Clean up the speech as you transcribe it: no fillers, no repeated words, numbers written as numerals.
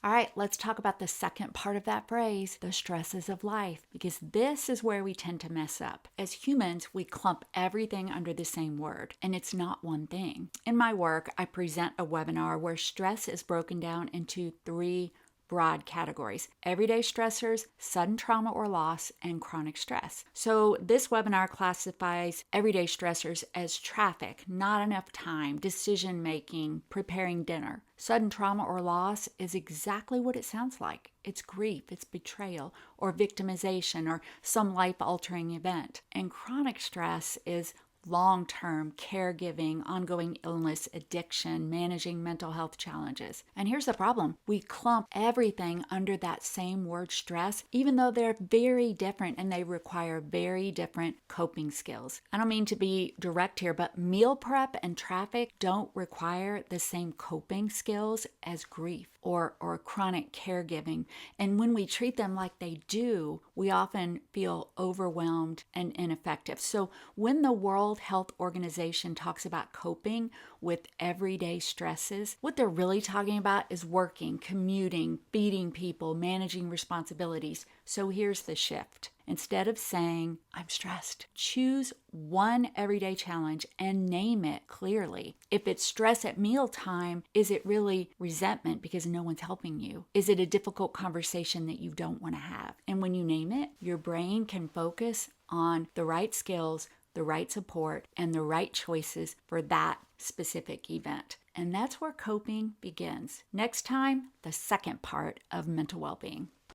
All right, let's talk about the second part of that phrase, the stresses of life, because this is where we tend to mess up. As humans, we clump everything under the same word, and it's not one thing. In my work, I present a webinar where stress is broken down into three broad categories: everyday stressors, sudden trauma or loss, and chronic stress. So this webinar classifies everyday stressors as traffic, not enough time, decision making, preparing dinner. Sudden trauma or loss is exactly what it sounds like. It's grief, it's betrayal, or victimization, or some life-altering event. And chronic stress is long-term caregiving, ongoing illness, addiction, managing mental health challenges. And here's the problem. We clump everything under that same word stress, even though they're very different and they require very different coping skills. I don't mean to be direct here, but meal prep and traffic don't require the same coping skills as grief or chronic caregiving. And when we treat them like they do, we often feel overwhelmed and ineffective. So when the World Health Organization talks about coping with everyday stresses, what they're really talking about is working, commuting, feeding people, managing responsibilities. So here's the shift. Instead of saying, I'm stressed, choose one everyday challenge and name it clearly. If it's stress at mealtime, is it really resentment because no one's helping you? Is it a difficult conversation that you don't want to have? And when you name it, your brain can focus on the right skills, the right support, and the right choices for that specific event. And that's where coping begins. Next time, the second part of mental well-being.